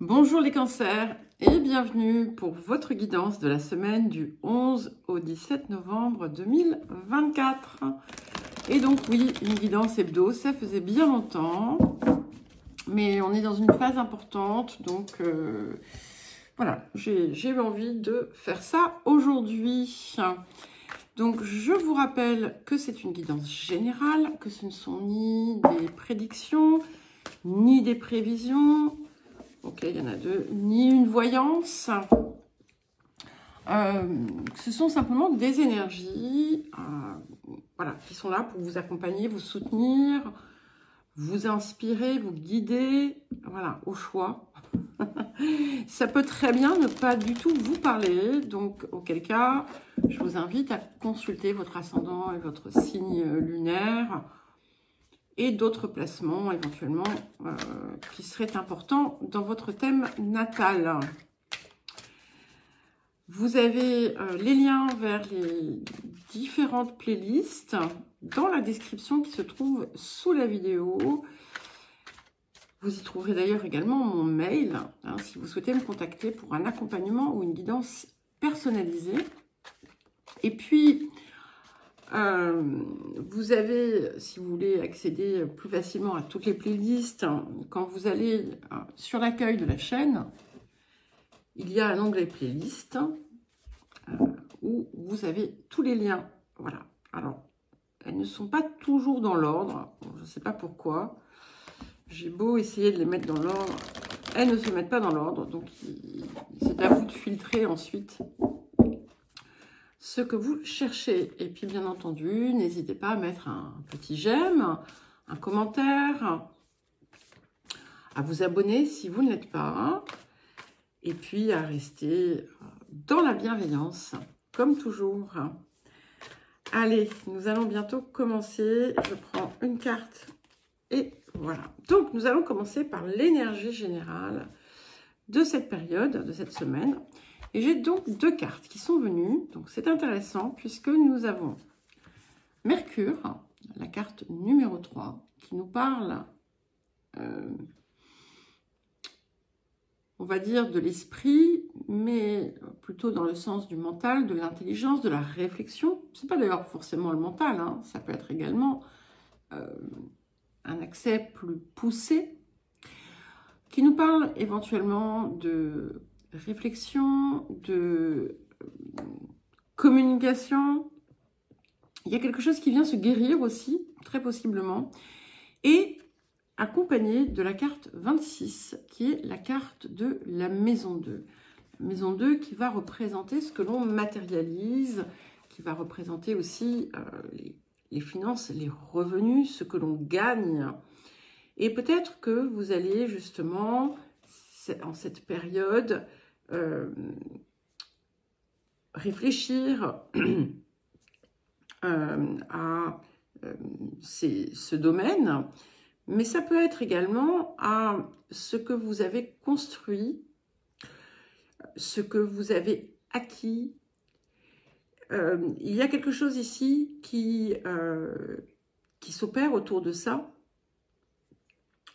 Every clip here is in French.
Bonjour les cancers et bienvenue pour votre guidance de la semaine du 11 au 17 novembre 2024. Et donc oui, une guidance hebdo, ça faisait bien longtemps, mais on est dans une phase importante, donc voilà, j'ai eu envie de faire ça aujourd'hui. Donc je vous rappelle que c'est une guidance générale, que ce ne sont ni des prédictions, ni des prévisions. Ok, il y en a deux. Ni une voyance. Ce sont simplement des énergies voilà, qui sont là pour vous accompagner, vous soutenir, vous inspirer, vous guider, voilà, au choix. Ça peut très bien ne pas du tout vous parler, donc auquel cas, je vous invite à consulter votre ascendant et votre signe lunaire et d'autres placements éventuellement qui seraient importants dans votre thème natal. Vous avez les liens vers les différentes playlists dans la description qui se trouve sous la vidéo. Vous y trouverez d'ailleurs également mon mail si vous souhaitez me contacter pour un accompagnement ou une guidance personnalisée. Et puis, vous avez, si vous voulez accéder plus facilement à toutes les playlists, quand vous allez sur l'accueil de la chaîne, il y a un onglet playlist où vous avez tous les liens. Voilà. Alors, elles ne sont pas toujours dans l'ordre. Bon, je ne sais pas pourquoi. J'ai beau essayer de les mettre dans l'ordre. Elles ne se mettent pas dans l'ordre. Donc, c'est à vous de filtrer ensuite ce que vous cherchez. Et puis, bien entendu, n'hésitez pas à mettre un petit j'aime, un commentaire, à vous abonner si vous ne l'êtes pas, et puis à rester dans la bienveillance, comme toujours. Allez, nous allons bientôt commencer. Je prends une carte et voilà. Donc, nous allons commencer par l'énergie générale de cette période, de cette semaine. Et j'ai donc deux cartes qui sont venues, donc c'est intéressant puisque nous avons Mercure, la carte numéro 3, qui nous parle, on va dire, de l'esprit, mais plutôt dans le sens du mental, de l'intelligence, de la réflexion. Ce n'est pas d'ailleurs forcément le mental, ça peut être également un accès plus poussé, qui nous parle éventuellement de réflexion, de communication. Il y a quelque chose qui vient se guérir aussi, très possiblement, et accompagné de la carte 26, qui est la carte de la maison 2. La maison 2 qui va représenter ce que l'on matérialise, qui va représenter aussi les finances, les revenus, ce que l'on gagne. Et peut-être que vous allez justement, en cette période, réfléchir à ce domaine, mais ça peut être également à ce que vous avez construit, ce que vous avez acquis. Il y a quelque chose ici qui s'opère autour de ça.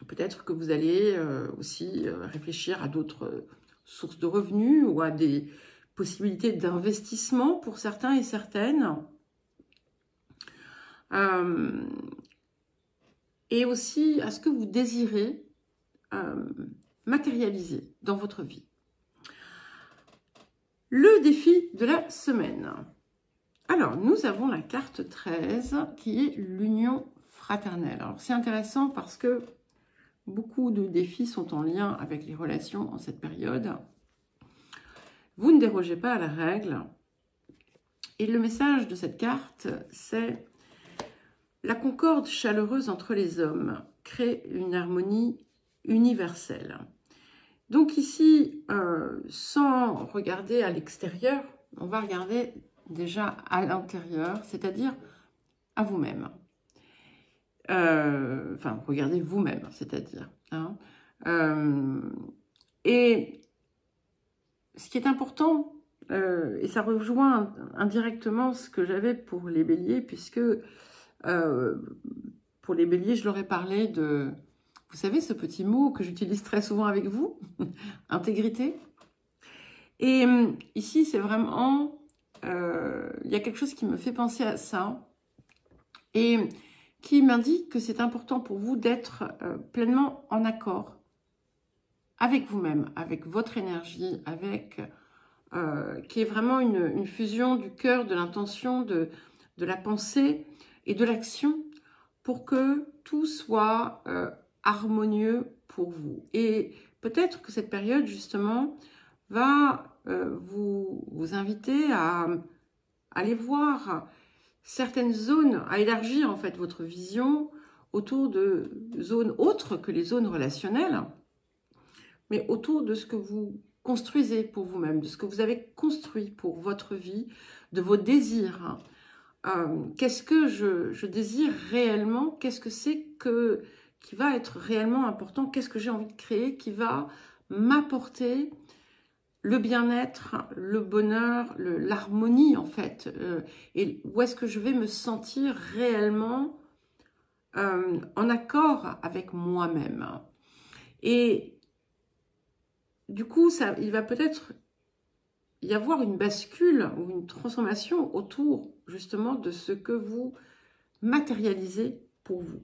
Peut-être que vous allez aussi réfléchir à d'autres sources de revenus ou à des possibilités d'investissement pour certains et certaines. Et aussi à ce que vous désirez matérialiser dans votre vie. Le défi de la semaine. Alors, nous avons la carte 13 qui est l'union fraternelle. Alors, c'est intéressant parce que beaucoup de défis sont en lien avec les relations en cette période. Vous ne dérogez pas à la règle. Et le message de cette carte, c'est la concorde chaleureuse entre les hommes crée une harmonie universelle. Donc ici, sans regarder à l'extérieur, on va regarder déjà à l'intérieur, c'est-à-dire à vous-même. Enfin, regardez vous-même, c'est-à-dire. Et ce qui est important, et ça rejoint indirectement ce que j'avais pour les béliers, puisque pour les béliers, je leur ai parlé de... Vous savez, ce petit mot que j'utilise très souvent avec vous, intégrité. Et ici, c'est vraiment, il y a quelque chose qui me fait penser à ça et qui m'indique que c'est important pour vous d'être pleinement en accord avec vous-même, avec votre énergie, avec qui est vraiment une fusion du cœur, de l'intention, de la pensée et de l'action pour que tout soit harmonieux pour vous. Et peut-être que cette période, justement, va vous inviter à aller voir certaines zones, à élargir en fait votre vision autour de zones autres que les zones relationnelles, mais autour de ce que vous construisez pour vous-même, de ce que vous avez construit pour votre vie, de vos désirs. Qu'est-ce que je désire réellement? Qu'est-ce que c'est qui va être réellement important? Qu'est-ce que j'ai envie de créer qui va m'apporter le bien-être, le bonheur, l'harmonie en fait, et où est-ce que je vais me sentir réellement en accord avec moi-même. Et du coup, il va peut-être y avoir une bascule ou une transformation autour justement de ce que vous matérialisez pour vous.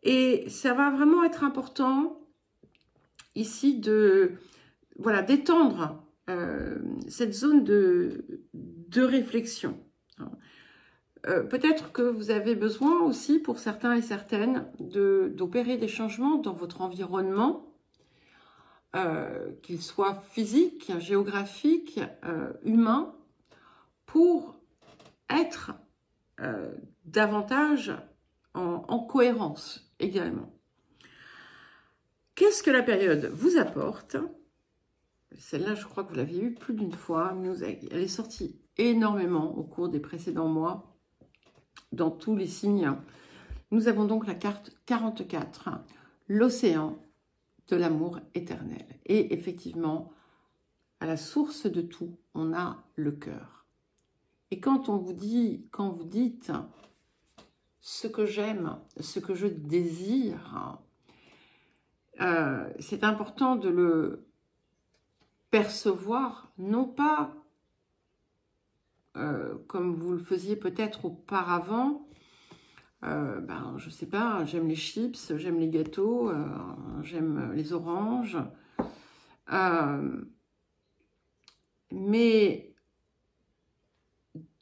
Et ça va vraiment être important ici voilà, d'étendre cette zone de réflexion. Peut-être que vous avez besoin aussi, pour certains et certaines, d'opérer des changements dans votre environnement, qu'il soit physique, géographique, humain, pour être davantage en cohérence également. Qu'est-ce que la période vous apporte? Celle-là, je crois que vous l'avez eue plus d'une fois. Elle est sortie énormément au cours des précédents mois, dans tous les signes. Nous avons donc la carte 44, l'océan de l'amour éternel. Et effectivement, à la source de tout, on a le cœur. Et quand vous dites ce que j'aime, ce que je désire, c'est important de le percevoir, non pas comme vous le faisiez peut-être auparavant, je sais pas, j'aime les chips, j'aime les gâteaux, j'aime les oranges, mais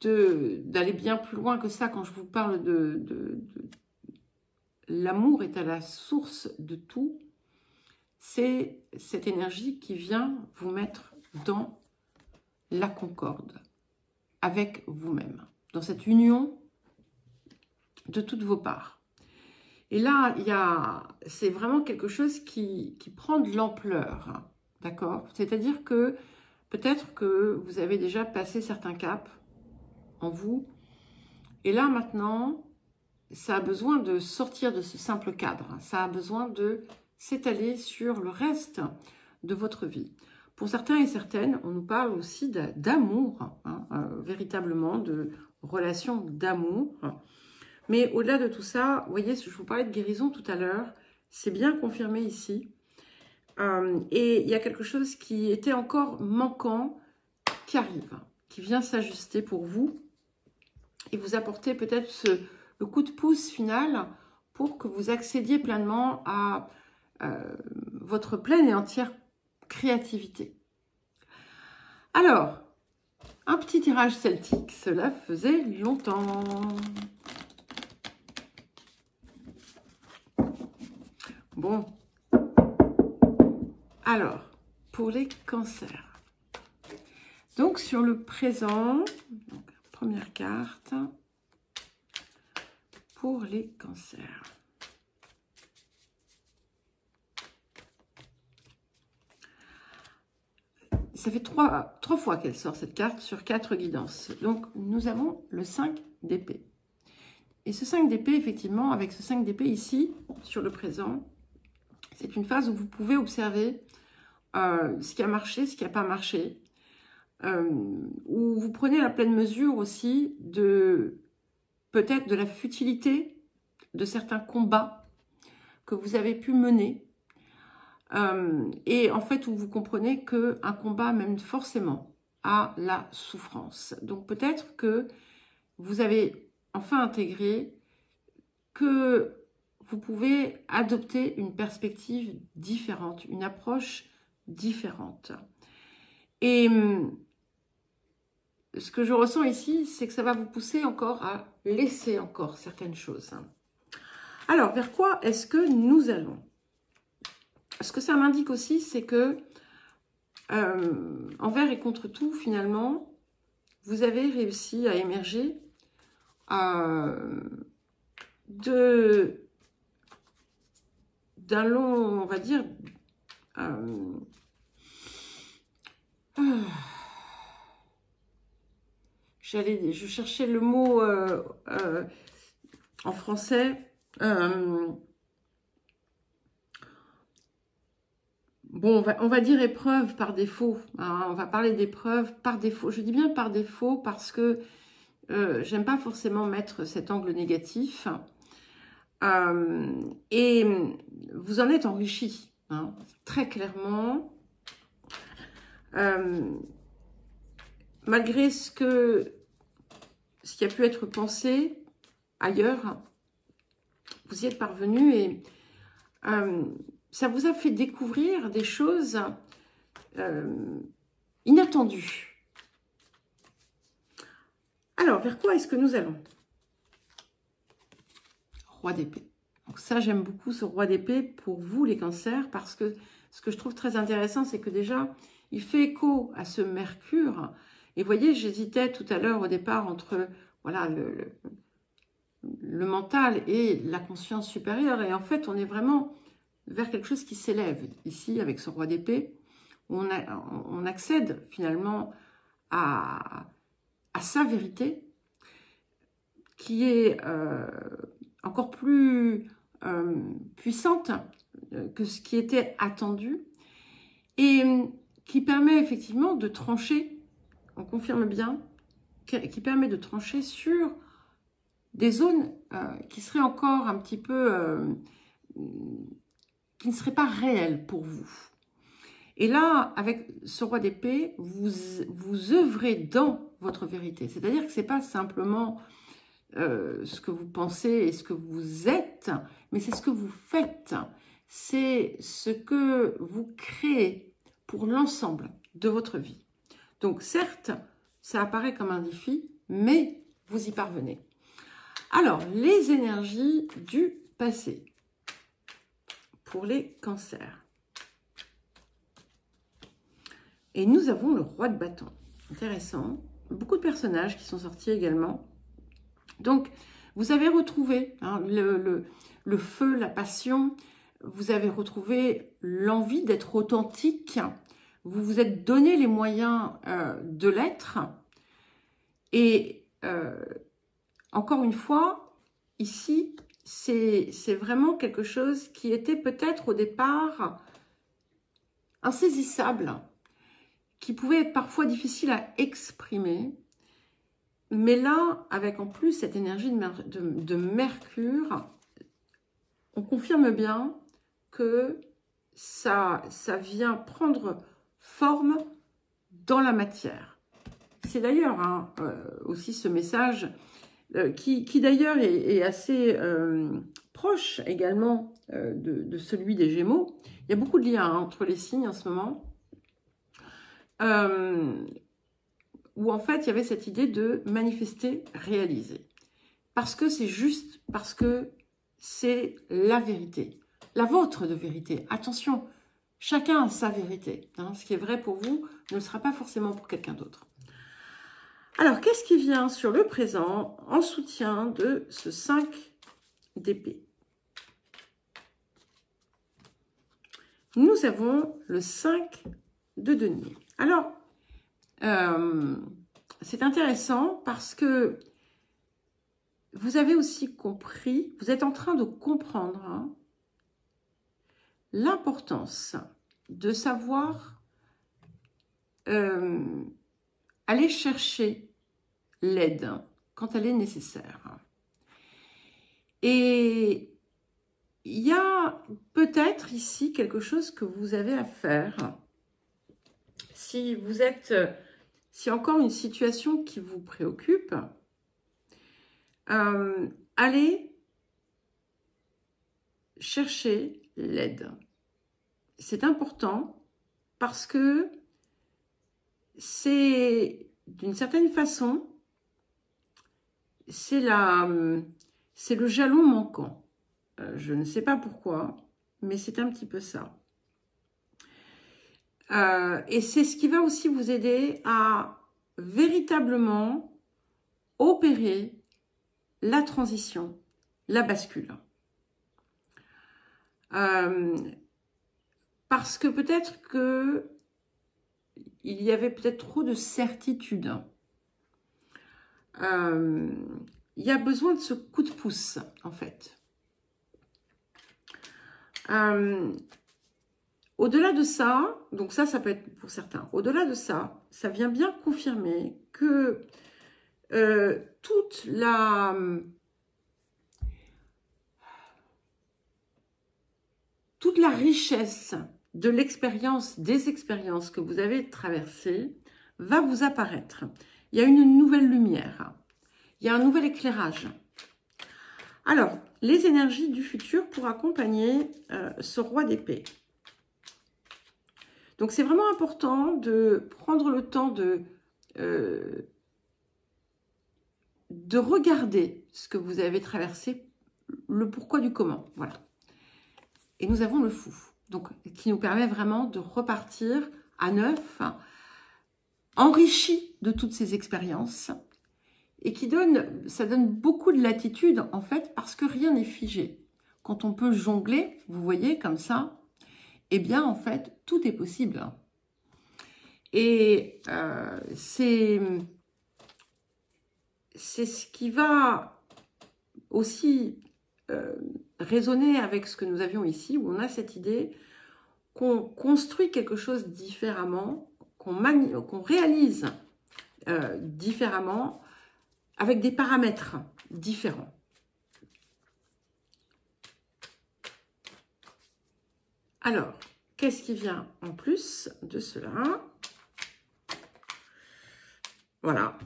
d'aller bien plus loin que ça quand je vous parle de l'amour est à la source de tout, c'est cette énergie qui vient vous mettre dans la concorde avec vous-même, dans cette union de toutes vos parts. Et là, c'est vraiment quelque chose qui prend de l'ampleur, d'accord? C'est-à-dire que peut-être que vous avez déjà passé certains caps en vous, et là maintenant, ça a besoin de sortir de ce simple cadre, ça a besoin de s'étaler sur le reste de votre vie. Pour certains et certaines, on nous parle aussi d'amour, véritablement, de relations d'amour. Mais au-delà de tout ça, vous voyez, je vous parlais de guérison tout à l'heure, c'est bien confirmé ici. Et il y a quelque chose qui était encore manquant, qui arrive, qui vient s'ajuster pour vous et vous apporter peut-être le coup de pouce final pour que vous accédiez pleinement à votre pleine et entière créativité. Alors, un petit tirage celtique, cela faisait longtemps. Bon, alors, pour les cancers. Donc, sur le présent, donc, première carte, pour les cancers. Ça fait trois fois qu'elle sort cette carte sur 4 guidances. Donc, nous avons le 5 d'épée. Et ce 5 d'épée, effectivement, avec ce 5 d'épée ici, sur le présent, c'est une phase où vous pouvez observer ce qui a marché, ce qui n'a pas marché, où vous prenez la pleine mesure aussi peut-être de la futilité de certains combats que vous avez pu mener. Et en fait, où vous comprenez qu'un combat mène forcément à la souffrance. Donc peut-être que vous avez enfin intégré que vous pouvez adopter une perspective différente, une approche différente. Et ce que je ressens ici, c'est que ça va vous pousser encore à laisser encore certaines choses. Alors, vers quoi est-ce que nous allons? Ce que ça m'indique aussi, c'est que envers et contre tout, finalement, vous avez réussi à émerger d'un long, on va dire, je cherchais le mot en français. Bon, on va dire épreuve par défaut. Hein, on va parler d'épreuve par défaut. Je dis bien par défaut parce que j'aime pas forcément mettre cet angle négatif. Et vous en êtes enrichi, hein, très clairement. Malgré ce qui a pu être pensé ailleurs, vous y êtes parvenu et ça vous a fait découvrir des choses inattendues. Alors, vers quoi est-ce que nous allons? Roi d'épée. Donc ça, j'aime beaucoup ce roi d'épée pour vous, les cancers, parce que ce que je trouve très intéressant, c'est que déjà, il fait écho à ce Mercure. Et vous voyez, j'hésitais tout à l'heure au départ entre voilà, le mental et la conscience supérieure. Et en fait, on est vraiment vers quelque chose qui s'élève. Ici, avec ce roi d'épée, on accède finalement à sa vérité, qui est encore plus puissante que ce qui était attendu, et qui permet effectivement de trancher, on confirme bien, qui permet de trancher sur des zones qui seraient encore un petit peu, qui ne seraient pas réelles pour vous. Et là, avec ce roi d'épée, vous œuvrez dans votre vérité. C'est-à-dire que ce n'est pas simplement ce que vous pensez et ce que vous êtes, mais c'est ce que vous faites. C'est ce que vous créez pour l'ensemble de votre vie. Donc certes, ça apparaît comme un défi, mais vous y parvenez. Alors, les énergies du passé pour les cancers. Et nous avons le roi de bâton. Intéressant. Beaucoup de personnages qui sont sortis également. Donc, vous avez retrouvé hein, le feu, la passion. Vous avez retrouvé l'envie d'être authentique. Vous vous êtes donné les moyens de l'être. Et encore une fois, ici, c'est vraiment quelque chose qui était peut-être au départ insaisissable, qui pouvait être parfois difficile à exprimer. Mais là, avec en plus cette énergie de Mercure, on confirme bien que ça vient prendre forme dans la matière. C'est d'ailleurs hein, aussi ce message qui d'ailleurs est assez proche également de celui des Gémeaux. Il y a beaucoup de liens hein, entre les signes en ce moment. Où en fait, il y avait cette idée de manifester, réaliser. Parce que c'est juste, parce que c'est la vérité. La vôtre de vérité. Attention, chacun a sa vérité. Hein. Ce qui est vrai pour vous ne le sera pas forcément pour quelqu'un d'autre. Alors, qu'est-ce qui vient sur le présent en soutien de ce 5 d'épée? Nous avons le 5 de denier. Alors, c'est intéressant parce que vous avez aussi compris, vous êtes en train de comprendre hein, l'importance de savoir aller chercher l'aide quand elle est nécessaire. Et il y a peut-être ici quelque chose que vous avez à faire. Si vous êtes, si encore une situation qui vous préoccupe, allez chercher l'aide. C'est important parce que c'est, d'une certaine façon, c'est le jalon manquant. Je ne sais pas pourquoi, mais c'est un petit peu ça. Et c'est ce qui va aussi vous aider à véritablement opérer la transition, la bascule. Parce que peut-être que il y avait peut-être trop de certitude. Il y a besoin de ce coup de pouce, en fait. Au-delà de ça, donc ça peut être pour certains, au-delà de ça, ça vient bien confirmer que toute la richesse de l'expérience, des expériences que vous avez traversées, va vous apparaître. Il y a une nouvelle lumière, il y a un nouvel éclairage. Alors, les énergies du futur pour accompagner ce roi d'épée. Donc, c'est vraiment important de prendre le temps de regarder ce que vous avez traversé, le pourquoi du comment. Voilà. Et nous avons le fou, donc qui nous permet vraiment de repartir à neuf, enrichi de toutes ces expériences, et ça donne beaucoup de latitude, en fait, parce que rien n'est figé. Quand on peut jongler, vous voyez, comme ça, eh bien, en fait, tout est possible. Et c'est ce qui va aussi résonner avec ce que nous avions ici, où on a cette idée qu'on construit quelque chose différemment, qu'on réalise différemment, avec des paramètres différents. Alors, qu'est-ce qui vient en plus de cela? Voilà.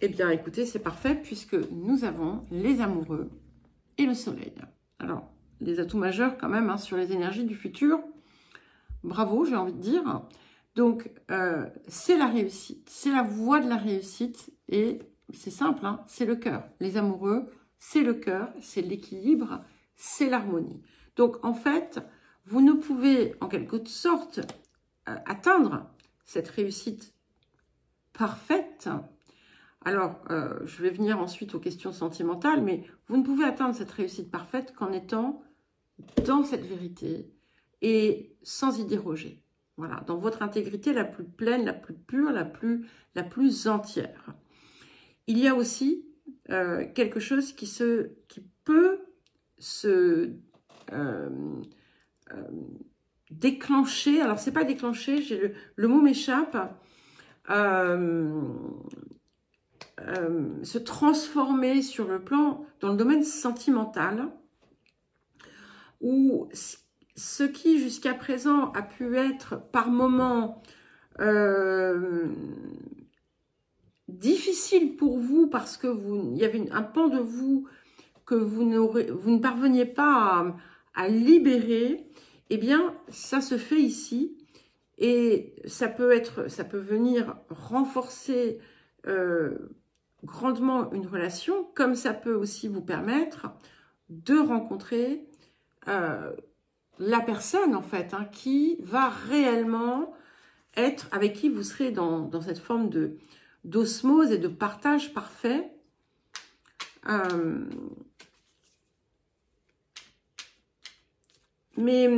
Eh bien, écoutez, c'est parfait puisque nous avons les amoureux et le soleil. Alors, les atouts majeurs quand même sur les énergies du futur. Bravo, j'ai envie de dire. Donc, c'est la réussite. C'est la voie de la réussite et c'est simple, c'est le cœur. Les amoureux, c'est le cœur, c'est l'équilibre, c'est l'harmonie. Donc, en fait, vous ne pouvez en quelque sorte atteindre cette réussite parfaite. Alors, je vais venir ensuite aux questions sentimentales, mais vous ne pouvez atteindre cette réussite parfaite qu'en étant dans cette vérité et sans y déroger. Voilà, dans votre intégrité la plus pleine, la plus pure, la plus entière. Il y a aussi quelque chose qui peut se déclencher. Alors, c'est pas déclencher, le mot m'échappe. Se transformer sur le plan, dans le domaine sentimental, où ce qui jusqu'à présent a pu être par moments difficile pour vous parce que il y avait un pan de vous que vous ne parveniez pas à libérer, eh bien ça se fait ici et ça peut venir renforcer grandement une relation, comme ça peut aussi vous permettre de rencontrer la personne en fait qui va réellement être, avec qui vous serez dans cette forme d'osmose et de partage parfait. Mais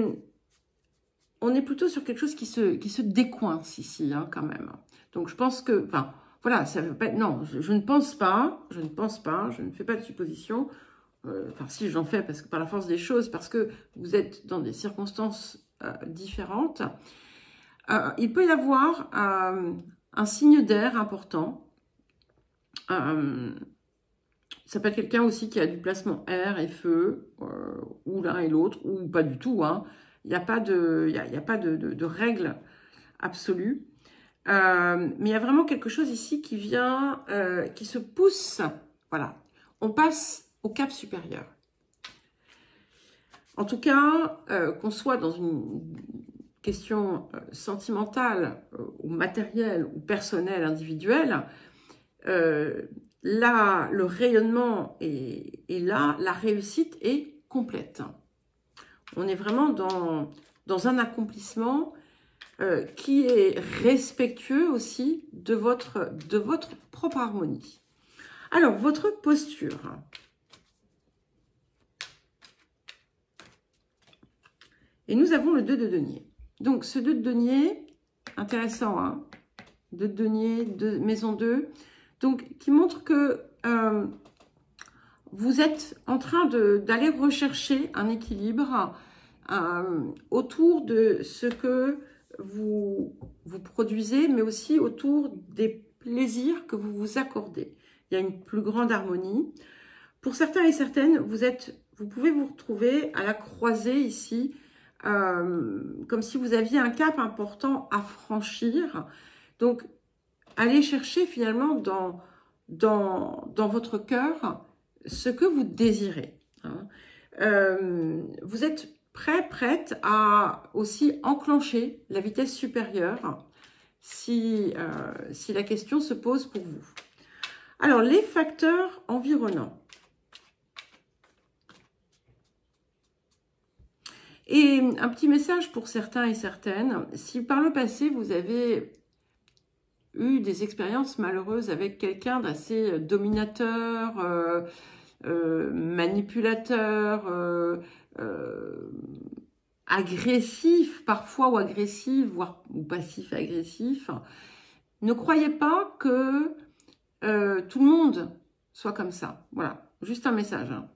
on est plutôt sur quelque chose qui se décoince ici quand même. Donc je pense que, enfin voilà, ça veut pas être, non, je ne pense pas, je ne fais pas de supposition. Enfin, si j'en fais, parce que par la force des choses, parce que vous êtes dans des circonstances différentes, il peut y avoir un signe d'air important. Ça peut être quelqu'un aussi qui a du placement air et feu, ou l'un et l'autre, ou pas du tout. Hein. Il n'y a pas de règle absolue. Mais il y a vraiment quelque chose ici qui vient, qui se pousse. Voilà. On passe au cap supérieur. En tout cas, qu'on soit dans une question sentimentale, ou matérielle, ou personnelle, individuelle, là, le rayonnement est là, la réussite est complète. On est vraiment dans un accomplissement qui est respectueux aussi de votre propre harmonie. Alors, votre posture. Et nous avons le 2 de denier. Donc, ce 2 de denier, intéressant, hein, 2 de denier, maison 2, donc qui montre que vous êtes en train d'aller rechercher un équilibre autour de ce que vous produisez, mais aussi autour des plaisirs que vous vous accordez. Il y a une plus grande harmonie. Pour certains et certaines, vous pouvez vous retrouver à la croisée ici, comme si vous aviez un cap important à franchir. Donc, allez chercher finalement dans votre cœur ce que vous désirez. Hein. Vous êtes prête à aussi enclencher la vitesse supérieure si la question se pose pour vous. Alors, les facteurs environnants. Et un petit message pour certains et certaines. Si par le passé, vous avez eu des expériences malheureuses avec quelqu'un d'assez dominateur, manipulateur, agressif parfois, ou agressif, voire ou passif-agressif, ne croyez pas que tout le monde soit comme ça. Voilà, juste un message. Hein.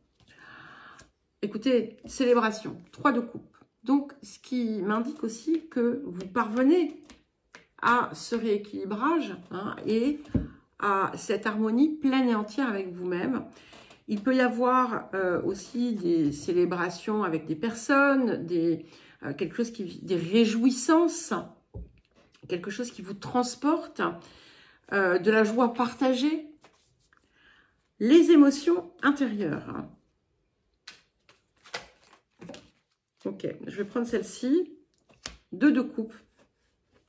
Écoutez, célébration, 3 de coupe. Donc, ce qui m'indique aussi que vous parvenez à ce rééquilibrage, hein, et à cette harmonie pleine et entière avec vous-même. Il peut y avoir aussi des célébrations avec des personnes, quelque chose des réjouissances, quelque chose qui vous transporte, de la joie partagée, les émotions intérieures. Ok, je vais prendre celle-ci, 2 de coupe.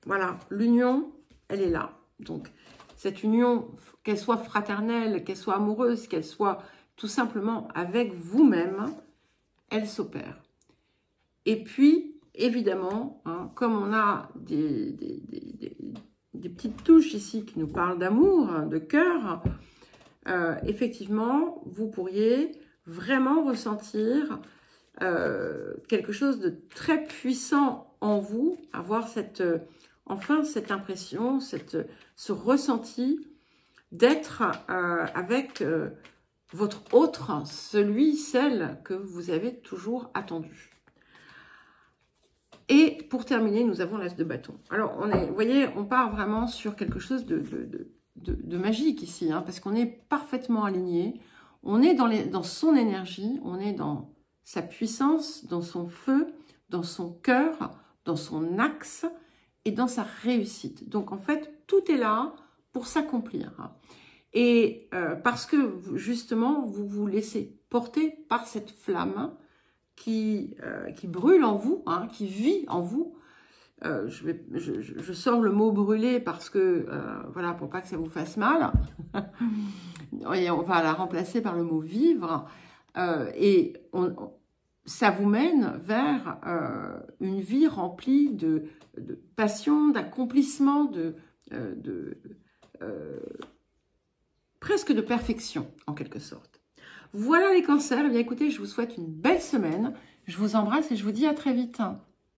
Voilà, l'union, elle est là. Donc, cette union, qu'elle soit fraternelle, qu'elle soit amoureuse, qu'elle soit tout simplement avec vous-même, elle s'opère. Et puis, évidemment, hein, comme on a des petites touches ici qui nous parlent d'amour, de cœur, effectivement, vous pourriez vraiment ressentir quelque chose de très puissant en vous, avoir enfin cette impression, ce ressenti d'être avec votre autre, celle que vous avez toujours attendu. Et pour terminer, nous avons l'as de bâton. Alors, vous voyez, on part vraiment sur quelque chose de magique ici, hein, parce qu'on est parfaitement aligné, on est dans son énergie, on est dans sa puissance, dans son feu, dans son cœur, dans son axe et dans sa réussite. Donc, en fait, tout est là pour s'accomplir. Et parce que, justement, vous vous laissez porter par cette flamme qui brûle en vous, hein, qui vit en vous. Je sors le mot brûler parce que, voilà, pour pas que ça vous fasse mal. Et on va la remplacer par le mot vivre. Et ça vous mène vers une vie remplie de passion, d'accomplissement, presque de perfection, en quelque sorte. Voilà les cancers. Eh bien, écoutez, je vous souhaite une belle semaine. Je vous embrasse et je vous dis à très vite.